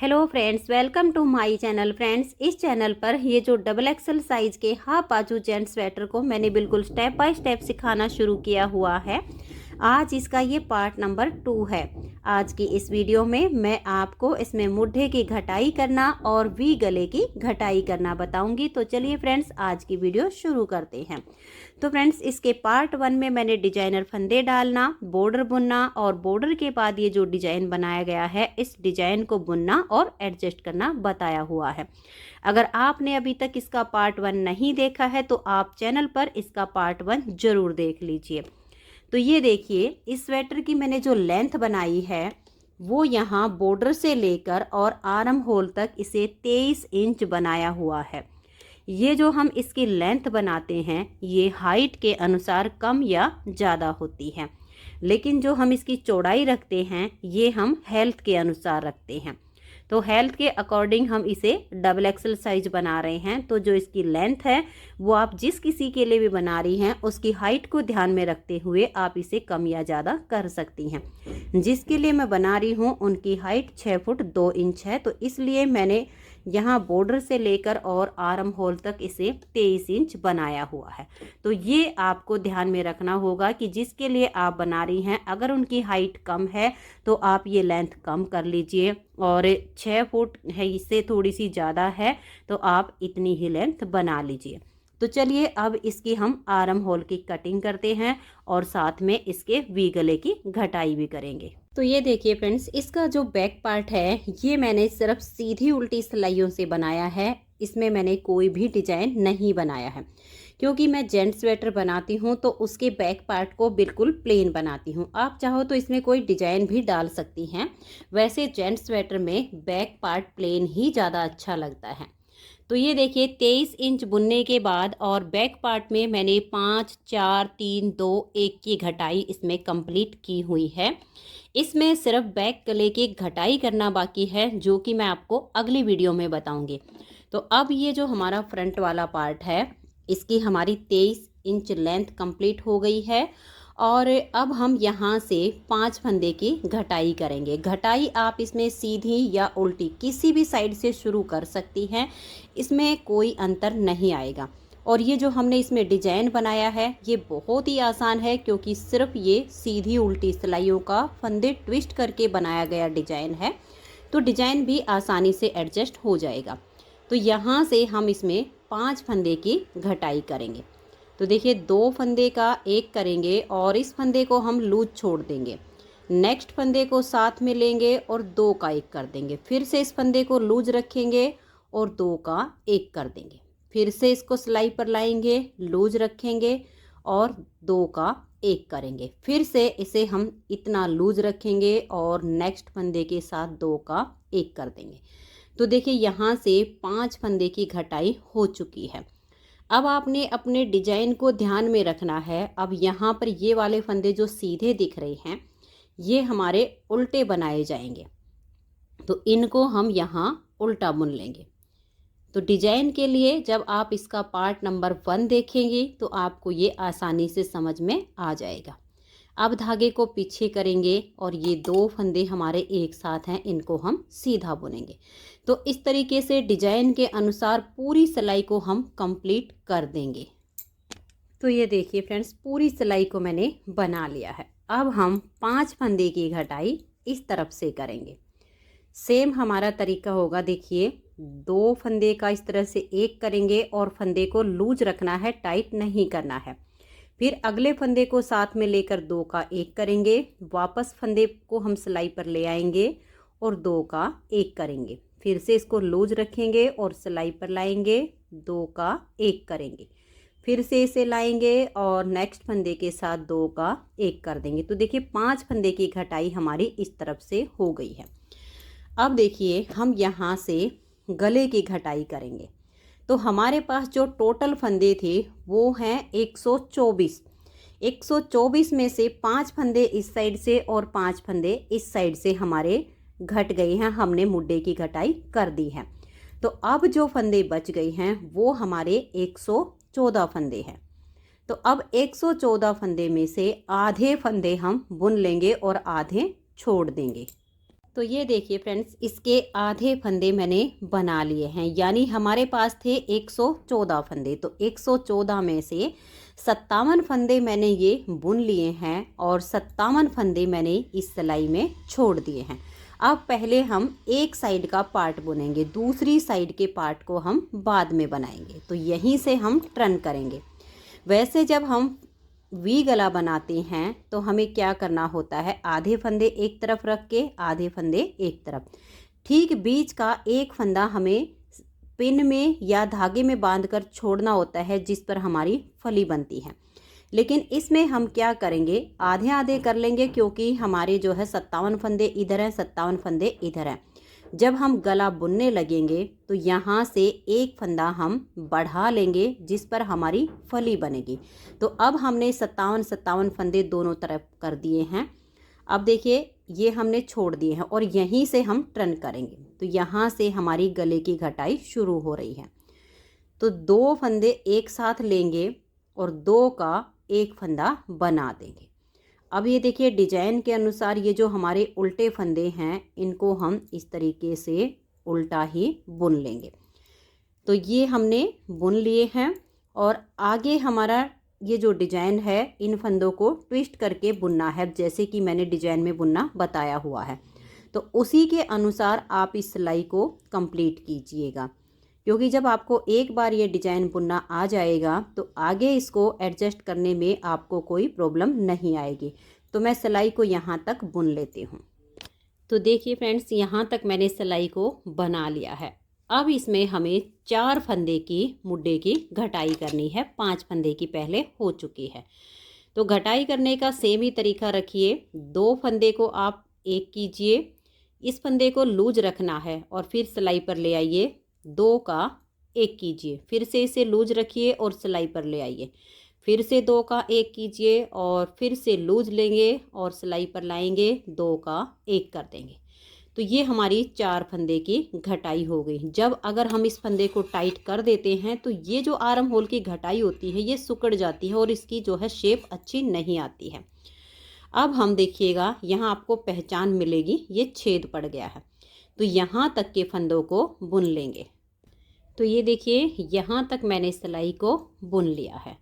Hello friends, welcome to my channel. Friends, इस चैनल पर ये जो डबल एक्सल साइज़ के हाफ बाजू जेंट्स स्वेटर को मैंने बिल्कुल स्टेप बाय स्टेप सिखाना शुरू किया हुआ है। आज इसका ये पार्ट नंबर 2 है। आज की इस वीडियो में मैं आपको इसमें मुड्ढे की घटाई करना और वी गले की घटाई करना बताऊंगी। तो चलिए फ्रेंड्स, आज की वीडियो शुरू करते हैं। तो फ्रेंड्स, इसके पार्ट 1 में मैंने डिजाइनर फंदे डालना, बॉर्डर बुनना और बॉर्डर के बाद ये जो डिजाइन बनाया गया है इस डिजाइन को बुनना और एडजस्ट करना बताया हुआ है। अगर आपने अभी तक इसका पार्ट 1 नहीं देखा है तो आप चैनल पर इसका पार्ट 1 जरूर देख लीजिए। तो ये देखिए, इस स्वेटर की मैंने जो लेंथ बनाई है वो यहाँ बॉर्डर से लेकर और आर्म होल तक इसे 23 इंच बनाया हुआ है। ये जो हम इसकी लेंथ बनाते हैं ये हाइट के अनुसार कम या ज़्यादा होती है, लेकिन जो हम इसकी चौड़ाई रखते हैं ये हम हेल्थ के अनुसार रखते हैं। तो हेल्थ के अकॉर्डिंग हम इसे डबल एक्सल साइज बना रहे हैं। तो जो इसकी लेंथ है वो आप जिस किसी के लिए भी बना रही हैं उसकी हाइट को ध्यान में रखते हुए आप इसे कम या ज़्यादा कर सकती हैं। जिसके लिए मैं बना रही हूँ उनकी हाइट 6 फुट 2 इंच है, तो इसलिए मैंने यहाँ बॉर्डर से लेकर और आर्म होल तक इसे 23 इंच बनाया हुआ है। तो ये आपको ध्यान में रखना होगा कि जिसके लिए आप बना रही हैं अगर उनकी हाइट कम है तो आप ये लेंथ कम कर लीजिए, और 6 फुट है इससे थोड़ी सी ज़्यादा है तो आप इतनी ही लेंथ बना लीजिए। तो चलिए अब इसकी हम आर्म होल की कटिंग करते हैं और साथ में इसके वी गले की घटाई भी करेंगे। तो ये देखिए फ्रेंड्स, इसका जो बैक पार्ट है ये मैंने सिर्फ सीधी उल्टी सिलाइयों से बनाया है। इसमें मैंने कोई भी डिजाइन नहीं बनाया है, क्योंकि मैं जेंट्स स्वेटर बनाती हूँ तो उसके बैक पार्ट को बिल्कुल प्लेन बनाती हूँ। आप चाहो तो इसमें कोई डिजाइन भी डाल सकती हैं। वैसे जेंट्स स्वेटर में बैक पार्ट प्लेन ही ज़्यादा अच्छा लगता है। तो ये देखिए 23 इंच बुनने के बाद और बैक पार्ट में मैंने 5 4 3 2 1 की घटाई इसमें कंप्लीट की हुई है। इसमें सिर्फ बैक गले की घटाई करना बाकी है, जो कि मैं आपको अगली वीडियो में बताऊंगी। तो अब ये जो हमारा फ्रंट वाला पार्ट है इसकी हमारी 23 इंच लेंथ कंप्लीट हो गई है, और अब हम यहाँ से 5 फंदे की घटाई करेंगे। घटाई आप इसमें सीधी या उल्टी किसी भी साइड से शुरू कर सकती हैं, इसमें कोई अंतर नहीं आएगा। और ये जो हमने इसमें डिजाइन बनाया है ये बहुत ही आसान है, क्योंकि सिर्फ ये सीधी उल्टी सिलाइयों का फंदे ट्विस्ट करके बनाया गया डिजाइन है, तो डिजाइन भी आसानी से एडजस्ट हो जाएगा। तो यहाँ से हम इसमें 5 फंदे की घटाई करेंगे। तो देखिए 2 फंदे का एक करेंगे और इस फंदे को हम लूज छोड़ देंगे। नेक्स्ट फंदे को साथ में लेंगे और 2 का एक कर देंगे। फिर से इस फंदे को लूज रखेंगे और 2 का एक कर देंगे। फिर से इसको सिलाई पर लाएंगे, लूज रखेंगे और 2 का एक करेंगे। फिर से इसे हम इतना लूज रखेंगे और नेक्स्ट फंदे के साथ 2 का एक कर देंगे। तो देखिए यहाँ से 5 फंदे की घटाई हो चुकी है। अब आपने अपने डिजाइन को ध्यान में रखना है। अब यहाँ पर ये वाले फंदे जो सीधे दिख रहे हैं ये हमारे उल्टे बनाए जाएंगे, तो इनको हम यहाँ उल्टा बुन लेंगे। तो डिजाइन के लिए जब आप इसका पार्ट नंबर 1 देखेंगे तो आपको ये आसानी से समझ में आ जाएगा। अब धागे को पीछे करेंगे और ये 2 फंदे हमारे एक साथ हैं, इनको हम सीधा बुनेंगे। तो इस तरीके से डिजाइन के अनुसार पूरी सिलाई को हम कंप्लीट कर देंगे। तो ये देखिए फ्रेंड्स, पूरी सिलाई को मैंने बना लिया है। अब हम 5 फंदे की घटाई इस तरफ से करेंगे। सेम हमारा तरीका होगा। देखिए 2 फंदे का इस तरह से एक करेंगे और फंदे को लूज रखना है, टाइट नहीं करना है। फिर अगले फंदे को साथ में लेकर 2 का एक करेंगे। वापस फंदे को हम सिलाई पर ले आएंगे और 2 का एक करेंगे। फिर से इसको लूज रखेंगे और सिलाई पर लाएंगे, 2 का एक करेंगे। फिर से इसे लाएंगे और नेक्स्ट फंदे के साथ 2 का एक कर देंगे। तो देखिए 5 फंदे की घटाई हमारी इस तरफ से हो गई है। अब देखिए हम यहाँ से गले की घटाई करेंगे। तो हमारे पास जो टोटल फंदे थे वो हैं 124। 124 में से 5 फंदे इस साइड से और 5 फंदे इस साइड से हमारे घट गए हैं, हमने मुड्ढे की घटाई कर दी है। तो अब जो फंदे बच गए हैं वो हमारे 114 फंदे हैं। तो अब 114 फंदे में से आधे फंदे हम बुन लेंगे और आधे छोड़ देंगे। तो ये देखिए फ्रेंड्स, इसके आधे फंदे मैंने बना लिए हैं, यानी हमारे पास थे 114 फंदे। तो 114 में से 57 फंदे मैंने ये बुन लिए हैं और 57 फंदे मैंने इस सिलाई में छोड़ दिए हैं। अब पहले हम एक साइड का पार्ट बुनेंगे, दूसरी साइड के पार्ट को हम बाद में बनाएंगे। तो यहीं से हम टर्न करेंगे। वैसे जब हम वी गला बनाते हैं तो हमें क्या करना होता है, आधे फंदे एक तरफ रख के आधे फंदे एक तरफ, ठीक बीच का एक फंदा हमें पिन में या धागे में बांधकर छोड़ना होता है, जिस पर हमारी फली बनती है। लेकिन इसमें हम क्या करेंगे, आधे आधे कर लेंगे, क्योंकि हमारे जो है 57 फंदे इधर हैं, 57 फंदे इधर हैं। जब हम गला बुनने लगेंगे तो यहाँ से एक फंदा हम बढ़ा लेंगे, जिस पर हमारी फली बनेगी। तो अब हमने 57 फंदे दोनों तरफ कर दिए हैं। अब देखिए ये हमने छोड़ दिए हैं और यहीं से हम टर्न करेंगे। तो यहाँ से हमारी गले की घटाई शुरू हो रही है। तो 2 फंदे एक साथ लेंगे और 2 का एक फंदा बना देंगे। अब ये देखिए डिजाइन के अनुसार ये जो हमारे उल्टे फंदे हैं, इनको हम इस तरीके से उल्टा ही बुन लेंगे। तो ये हमने बुन लिए हैं और आगे हमारा ये जो डिजाइन है, इन फंदों को ट्विस्ट करके बुनना है, जैसे कि मैंने डिजाइन में बुनना बताया हुआ है। तो उसी के अनुसार आप इस सिलाई को कंप्लीट कीजिएगा, क्योंकि जब आपको एक बार ये डिजाइन बुनना आ जाएगा तो आगे इसको एडजस्ट करने में आपको कोई प्रॉब्लम नहीं आएगी। तो मैं सिलाई को यहाँ तक बुन लेती हूँ। तो देखिए फ्रेंड्स, यहाँ तक मैंने सिलाई को बना लिया है। अब इसमें हमें 4 फंदे की मुड्डे की घटाई करनी है। 5 फंदे की पहले हो चुकी है। तो घटाई करने का सेम ही तरीका रखिए। 2 फंदे को आप एक कीजिए, इस फंदे को लूज रखना है और फिर सिलाई पर ले आइए। 2 का एक कीजिए, फिर से इसे लूज रखिए और सिलाई पर ले आइए। फिर से 2 का एक कीजिए और फिर से लूज लेंगे और सिलाई पर लाएंगे, 2 का एक कर देंगे। तो ये हमारी 4 फंदे की घटाई हो गई। जब अगर हम इस फंदे को टाइट कर देते हैं तो ये जो आर्म होल की घटाई होती है ये सिकुड़ जाती है और इसकी जो है शेप अच्छी नहीं आती है। अब हम देखिएगा, यहाँ आपको पहचान मिलेगी, ये छेद पड़ गया है। तो यहाँ तक के फंदों को बुन लेंगे। तो ये देखिए यहाँ तक मैंने सिलाई को बुन लिया है।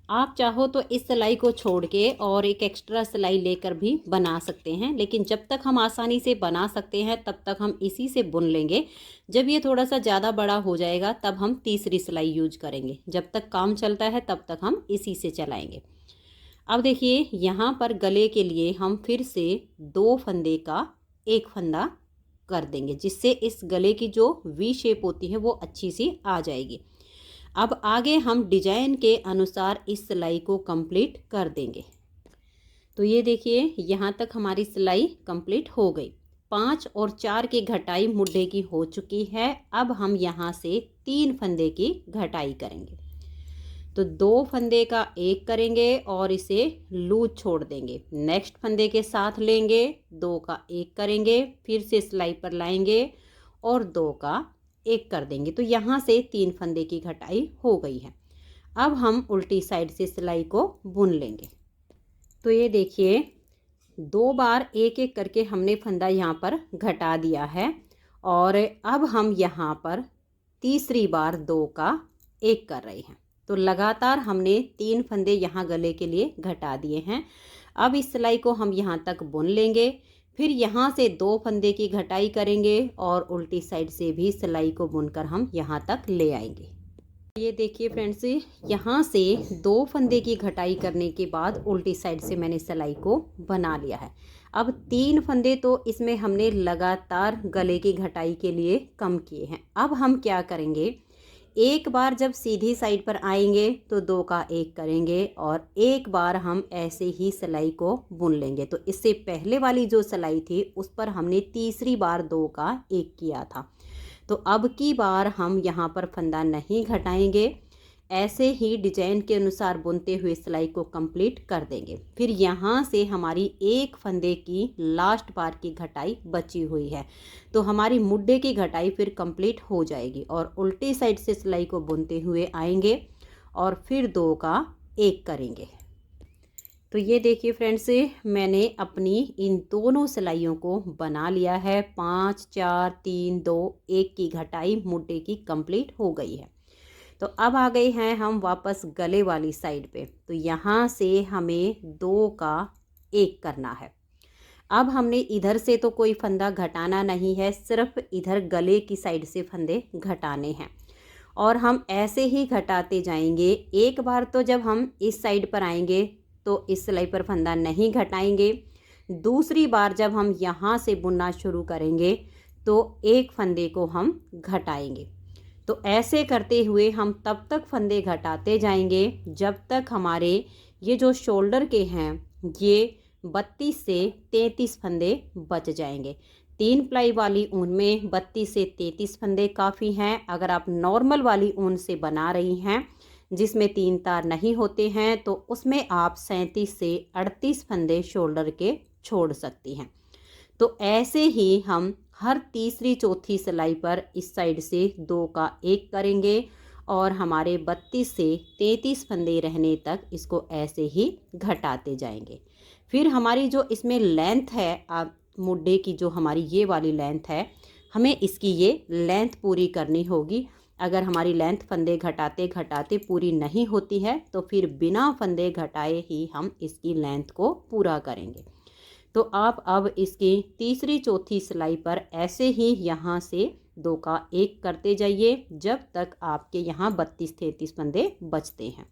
आप चाहो तो इस सिलाई को छोड़ के और एक एक्स्ट्रा सिलाई लेकर भी बना सकते हैं, लेकिन जब तक हम आसानी से बना सकते हैं तब तक हम इसी से बुन लेंगे। जब ये थोड़ा सा ज़्यादा बड़ा हो जाएगा तब हम तीसरी सिलाई यूज करेंगे। जब तक काम चलता है तब तक हम इसी से चलाएंगे। अब देखिए यहाँ पर गले के लिए हम फिर से 2 फंदे का एक फंदा कर देंगे, जिससे इस गले की जो वी शेप होती है वो अच्छी सी आ जाएगी। अब आगे हम डिजाइन के अनुसार इस सिलाई को कंप्लीट कर देंगे। तो ये देखिए यहाँ तक हमारी सिलाई कंप्लीट हो गई। 5 और 4 की घटाई मुड्ढे की हो चुकी है। अब हम यहाँ से 3 फंदे की घटाई करेंगे। तो 2 फंदे का एक करेंगे और इसे लूज छोड़ देंगे। नेक्स्ट फंदे के साथ लेंगे, 2 का एक करेंगे, फिर से सिलाई पर लाएंगे और 2 का एक कर देंगे। तो यहाँ से 3 फंदे की घटाई हो गई है। अब हम उल्टी साइड से सिलाई को बुन लेंगे। तो ये देखिए 2 बार एक एक करके हमने फंदा यहाँ पर घटा दिया है और अब हम यहाँ पर तीसरी बार 2 का एक कर रहे हैं। तो लगातार हमने 3 फंदे यहाँ गले के लिए घटा दिए हैं। अब इस सिलाई को हम यहाँ तक बुन लेंगे, फिर यहाँ से 2 फंदे की घटाई करेंगे और उल्टी साइड से भी सिलाई को बुनकर हम यहाँ तक ले आएंगे। ये देखिए फ्रेंड्स, यहाँ से 2 फंदे की घटाई करने के बाद उल्टी साइड से मैंने सिलाई को बना लिया है। अब 3 फंदे तो इसमें हमने लगातार गले की घटाई के लिए कम किए हैं। अब हम क्या करेंगे, एक बार जब सीधी साइड पर आएंगे तो 2 का एक करेंगे और एक बार हम ऐसे ही सिलाई को बुन लेंगे। तो इससे पहले वाली जो सिलाई थी उस पर हमने तीसरी बार 2 का एक किया था। तो अब की बार हम यहाँ पर फंदा नहीं घटाएंगे, ऐसे ही डिजाइन के अनुसार बुनते हुए सिलाई को कंप्लीट कर देंगे। फिर यहाँ से हमारी एक फंदे की लास्ट बार की घटाई बची हुई है, तो हमारी मुड्ढे की घटाई फिर कंप्लीट हो जाएगी और उल्टी साइड से सिलाई को बुनते हुए आएंगे और फिर 2 का एक करेंगे। तो ये देखिए फ्रेंड्स, मैंने अपनी इन दोनों सिलाइयों को बना लिया है। 5 4 3 2 1 की घटाई मुड्डे की कंप्लीट हो गई है। तो अब आ गए हैं हम वापस गले वाली साइड पे। तो यहाँ से हमें 2 का 1 करना है। अब हमने इधर से तो कोई फंदा घटाना नहीं है, सिर्फ इधर गले की साइड से फंदे घटाने हैं और हम ऐसे ही घटाते जाएंगे। एक बार तो जब हम इस साइड पर आएंगे तो इस सिलाई पर फंदा नहीं घटाएंगे। दूसरी बार जब हम यहाँ से बुनना शुरू करेंगे तो एक फंदे को हम घटाएंगे। तो ऐसे करते हुए हम तब तक फंदे घटाते जाएंगे जब तक हमारे ये जो शोल्डर के हैं ये 32 से 33 फंदे बच जाएंगे। 3 प्लाई वाली ऊन में 32 से 33 फंदे काफ़ी हैं। अगर आप नॉर्मल वाली ऊन से बना रही हैं जिसमें 3 तार नहीं होते हैं तो उसमें आप 37 से 38 फंदे शोल्डर के छोड़ सकती हैं। तो ऐसे ही हम हर तीसरी चौथी सिलाई पर इस साइड से 2 का 1 करेंगे और हमारे 32 से 33 फंदे रहने तक इसको ऐसे ही घटाते जाएंगे। फिर हमारी जो इसमें लेंथ है, आप मुड्डे की जो हमारी ये वाली लेंथ है, हमें इसकी ये लेंथ पूरी करनी होगी। अगर हमारी लेंथ फंदे घटाते घटाते पूरी नहीं होती है तो फिर बिना फंदे घटाए ही हम इसकी लेंथ को पूरा करेंगे। तो आप अब इसकी तीसरी चौथी सिलाई पर ऐसे ही यहाँ से 2 का 1 करते जाइए जब तक आपके यहाँ 32-33 फंदे बचते हैं।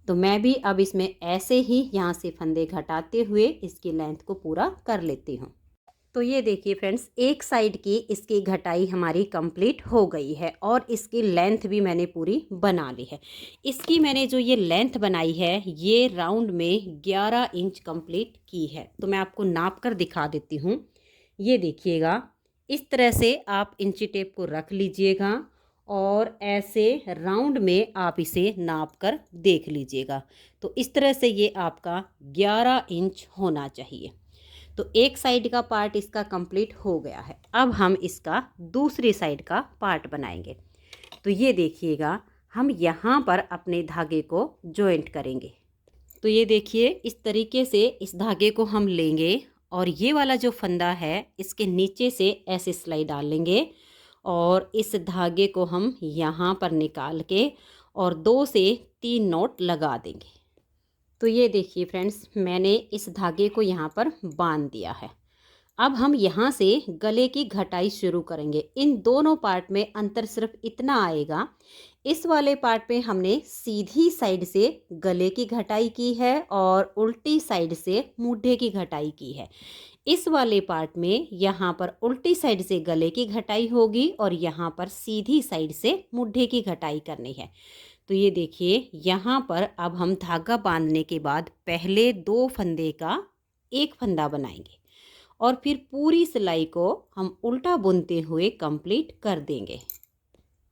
तो मैं भी अब इसमें ऐसे ही यहाँ से फंदे घटाते हुए इसकी लेंथ को पूरा कर लेती हूँ। तो ये देखिए फ्रेंड्स, एक साइड की इसकी घटाई हमारी कंप्लीट हो गई है और इसकी लेंथ भी मैंने पूरी बना ली है। इसकी मैंने जो ये लेंथ बनाई है ये राउंड में 11 इंच कंप्लीट की है। तो मैं आपको नाप कर दिखा देती हूँ। ये देखिएगा, इस तरह से आप इंची टेप को रख लीजिएगा और ऐसे राउंड में आप इसे नाप कर देख लीजिएगा। तो इस तरह से ये आपका 11 इंच होना चाहिए। तो एक साइड का पार्ट इसका कंप्लीट हो गया है। अब हम इसका दूसरी साइड का पार्ट बनाएंगे। तो ये देखिएगा, हम यहाँ पर अपने धागे को जॉइंट करेंगे। तो ये देखिए, इस तरीके से इस धागे को हम लेंगे और ये वाला जो फंदा है इसके नीचे से ऐसे सिलाई डाल लेंगे और इस धागे को हम यहाँ पर निकाल के और 2 से 3 नॉट लगा देंगे। तो ये देखिए फ्रेंड्स, मैंने इस धागे को यहाँ पर बांध दिया है। अब हम यहाँ से गले की घटाई शुरू करेंगे। इन दोनों पार्ट में अंतर सिर्फ इतना आएगा, इस वाले पार्ट पे हमने सीधी साइड से गले की घटाई की है और उल्टी साइड से मूढ़े की घटाई की है। इस वाले पार्ट में यहाँ पर उल्टी साइड से गले की घटाई होगी और यहाँ पर सीधी साइड से मूढ़े की घटाई करनी है। तो ये देखिए, यहाँ पर अब हम धागा बांधने के बाद पहले 2 फंदे का 1 फंदा बनाएंगे और फिर पूरी सिलाई को हम उल्टा बुनते हुए कंप्लीट कर देंगे।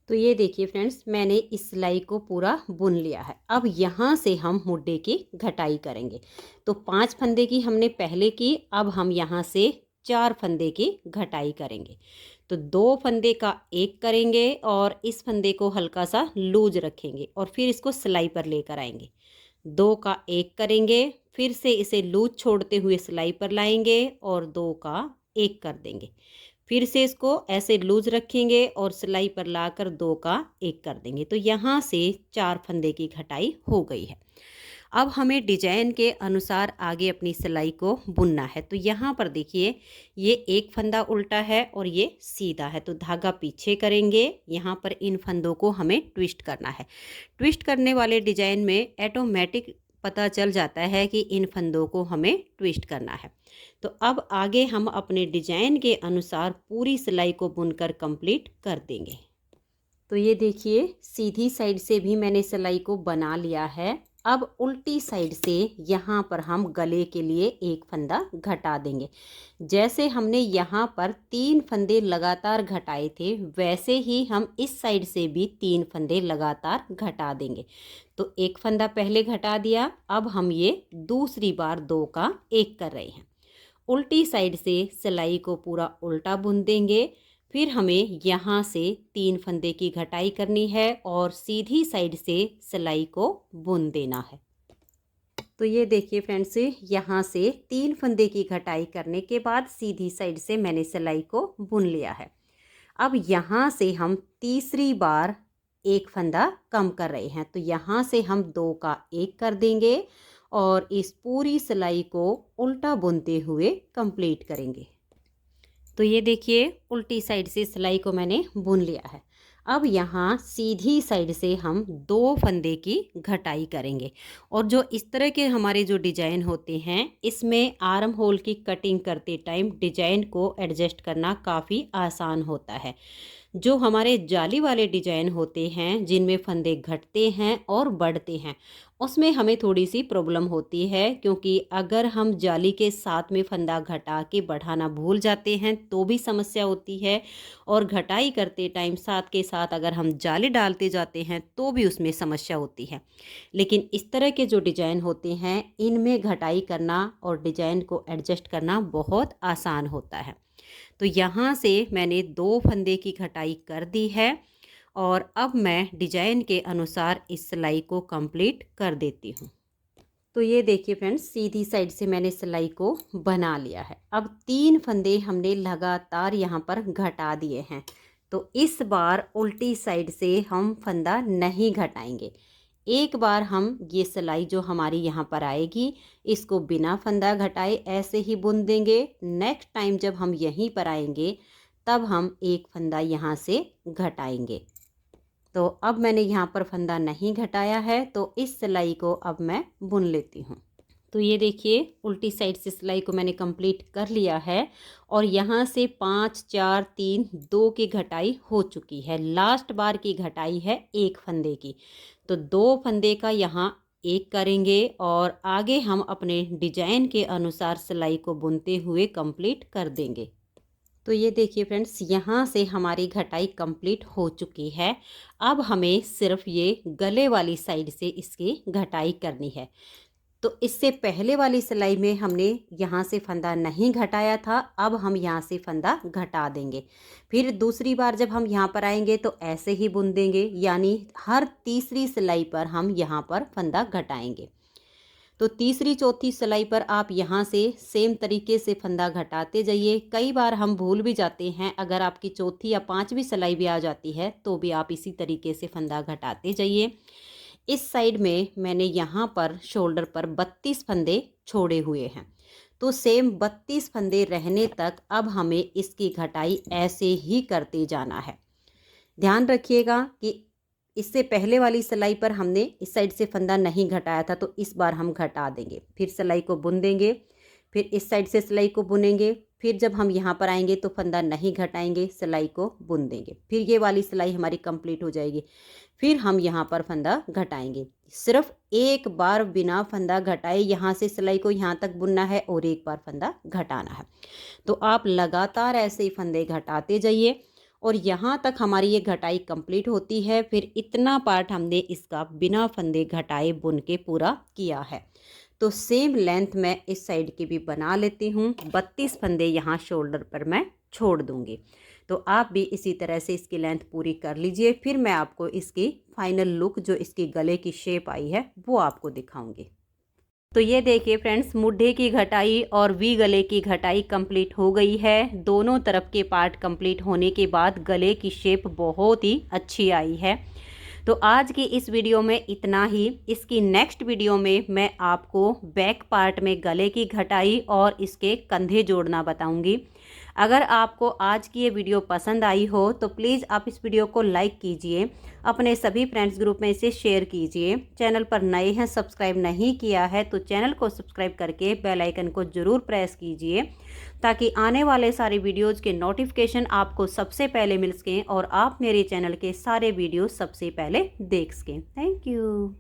तो ये देखिए फ्रेंड्स, मैंने इस सिलाई को पूरा बुन लिया है। अब यहाँ से हम मुड्डे की घटाई करेंगे। तो 5 फंदे की हमने पहले की, अब हम यहाँ से 4 फंदे की घटाई करेंगे। तो 2 फंदे का 1 करेंगे और इस फंदे को हल्का सा लूज रखेंगे और फिर इसको सिलाई पर लेकर आएंगे। 2 का 1 करेंगे, फिर से इसे लूज छोड़ते हुए सिलाई पर लाएंगे और 2 का 1 कर देंगे। फिर से इसको ऐसे लूज रखेंगे और सिलाई पर लाकर 2 का 1 कर देंगे। तो यहाँ से 4 फंदे की घटाई हो गई है। अब हमें डिजाइन के अनुसार आगे अपनी सिलाई को बुनना है। तो यहाँ पर देखिए, ये एक फंदा उल्टा है और ये सीधा है, तो धागा पीछे करेंगे। यहाँ पर इन फंदों को हमें ट्विस्ट करना है। ट्विस्ट करने वाले डिजाइन में ऑटोमेटिक पता चल जाता है कि इन फंदों को हमें ट्विस्ट करना है। तो अब आगे हम अपने डिजाइन के अनुसार पूरी सिलाई को बुनकर कंप्लीट कर देंगे। तो ये देखिए, सीधी साइड से भी मैंने सिलाई को बना लिया है। अब उल्टी साइड से यहाँ पर हम गले के लिए 1 फंदा घटा देंगे। जैसे हमने यहाँ पर 3 फंदे लगातार घटाए थे, वैसे ही हम इस साइड से भी 3 फंदे लगातार घटा देंगे। तो 1 फंदा पहले घटा दिया, अब हम ये दूसरी बार 2 का 1 कर रहे हैं। उल्टी साइड से सिलाई को पूरा उल्टा बुन देंगे। फिर हमें यहाँ से 3 फंदे की घटाई करनी है और सीधी साइड से सिलाई को बुन देना है। तो तो ये देखिए फ्रेंड्स, यहाँ से 3 फंदे की घटाई करने के बाद सीधी साइड से मैंने सिलाई को बुन लिया है। अब यहाँ से हम तीसरी बार एक फंदा कम कर रहे हैं, तो यहाँ से हम 2 का 1 कर देंगे और इस पूरी सिलाई को उल्टा बुनते हुए कंप्लीट करेंगे। तो ये देखिए उल्टी साइड से सिलाई को मैंने बुन लिया है। अब यहाँ सीधी साइड से हम 2 फंदे की घटाई करेंगे और जो इस तरह के हमारे जो डिजाइन होते हैं, इसमें आर्म होल की कटिंग करते टाइम डिजाइन को एडजस्ट करना काफ़ी आसान होता है। जो हमारे जाली वाले डिजाइन होते हैं जिनमें फंदे घटते हैं और बढ़ते हैं, उसमें हमें थोड़ी सी प्रॉब्लम होती है, क्योंकि अगर हम जाली के साथ में फंदा घटा के बढ़ाना भूल जाते हैं तो भी समस्या होती है, और घटाई करते टाइम साथ के साथ अगर हम जाली डालते जाते हैं तो भी उसमें समस्या होती है। लेकिन इस तरह के जो डिजाइन होते हैं, इनमें घटाई करना और डिजाइन को एडजस्ट करना बहुत आसान होता है। तो यहाँ से मैंने 2 फंदे की घटाई कर दी है और अब मैं डिजाइन के अनुसार इस सिलाई को कंप्लीट कर देती हूँ। तो ये देखिए फ्रेंड्स, सीधी साइड से मैंने सिलाई को बना लिया है। अब 3 फंदे हमने लगातार यहाँ पर घटा दिए हैं, तो इस बार उल्टी साइड से हम फंदा नहीं घटाएंगे। एक बार हम ये सिलाई जो हमारी यहाँ पर आएगी, इसको बिना फंदा घटाए ऐसे ही बुन देंगे। नेक्स्ट टाइम जब हम यहीं पर आएंगे तब हम एक फंदा यहाँ से घटाएंगे। तो अब मैंने यहाँ पर फंदा नहीं घटाया है, तो इस सिलाई को अब मैं बुन लेती हूँ। तो ये देखिए उल्टी साइड से सिलाई को मैंने कंप्लीट कर लिया है और यहाँ से 5 4 3 2 की घटाई हो चुकी है। लास्ट बार की घटाई है एक फंदे की, तो 2 फंदे का यहाँ 1 करेंगे और आगे हम अपने डिजाइन के अनुसार सिलाई को बुनते हुए कंप्लीट कर देंगे। तो ये देखिए फ्रेंड्स, यहाँ से हमारी घटाई कंप्लीट हो चुकी है। अब हमें सिर्फ ये गले वाली साइड से इसकी घटाई करनी है। तो इससे पहले वाली सिलाई में हमने यहाँ से फंदा नहीं घटाया था, अब हम यहाँ से फंदा घटा देंगे। फिर दूसरी बार जब हम यहाँ पर आएंगे तो ऐसे ही बुन देंगे, यानी हर तीसरी सिलाई पर हम यहाँ पर फंदा घटाएंगे। तो तीसरी चौथी सिलाई पर आप यहाँ से सेम तरीके से फंदा घटाते जाइए। कई बार हम भूल भी जाते हैं, अगर आपकी चौथी या 5वीं सिलाई भी आ जाती है तो भी आप इसी तरीके से फंदा घटाते जाइए। इस साइड में मैंने यहाँ पर शोल्डर पर 32 फंदे छोड़े हुए हैं, तो सेम 32 फंदे रहने तक अब हमें इसकी घटाई ऐसे ही करते जाना है। ध्यान रखिएगा कि इससे पहले वाली सिलाई पर हमने इस साइड से फंदा नहीं घटाया था, तो इस बार हम घटा देंगे। फिर सिलाई को बुन देंगे, फिर इस साइड से सिलाई को बुनेंगे, फिर जब हम यहाँ पर आएंगे तो फंदा नहीं घटाएंगे, सिलाई को बुन देंगे। फिर ये वाली सिलाई हमारी कंप्लीट हो जाएगी, फिर हम यहाँ पर फंदा घटाएंगे। सिर्फ एक बार बिना फंदा घटाए यहाँ से सिलाई को यहाँ तक बुनना है और एक बार फंदा घटाना है। तो आप लगातार ऐसे ही फंदे घटाते जाइए और यहाँ तक हमारी ये घटाई कंप्लीट होती है। फिर इतना पार्ट हमने इसका बिना फंदे घटाए बुन के पूरा किया है। तो सेम लेंथ मैं इस साइड की भी बना लेती हूँ। 32 फंदे यहाँ शोल्डर पर मैं छोड़ दूँगी, तो आप भी इसी तरह से इसकी लेंथ पूरी कर लीजिए। फिर मैं आपको इसकी फाइनल लुक, जो इसकी गले की शेप आई है, वो आपको दिखाऊंगी। तो ये देखिए फ्रेंड्स, मुड्ढे की घटाई और वी गले की घटाई कंप्लीट हो गई है। दोनों तरफ के पार्ट कंप्लीट होने के बाद गले की शेप बहुत ही अच्छी आई है। तो आज की इस वीडियो में इतना ही। इसकी नेक्स्ट वीडियो में मैं आपको बैक पार्ट में गले की घटाई और इसके कंधे जोड़ना बताऊंगी। अगर आपको आज की ये वीडियो पसंद आई हो तो प्लीज़ आप इस वीडियो को लाइक कीजिए, अपने सभी फ्रेंड्स ग्रुप में इसे शेयर कीजिए। चैनल पर नए हैं, सब्सक्राइब नहीं किया है तो चैनल को सब्सक्राइब करके बेल आइकन को ज़रूर प्रेस कीजिए, ताकि आने वाले सारे वीडियोज़ के नोटिफिकेशन आपको सबसे पहले मिल सकें और आप मेरे चैनल के सारे वीडियो सबसे पहले देख सकें। Thank you.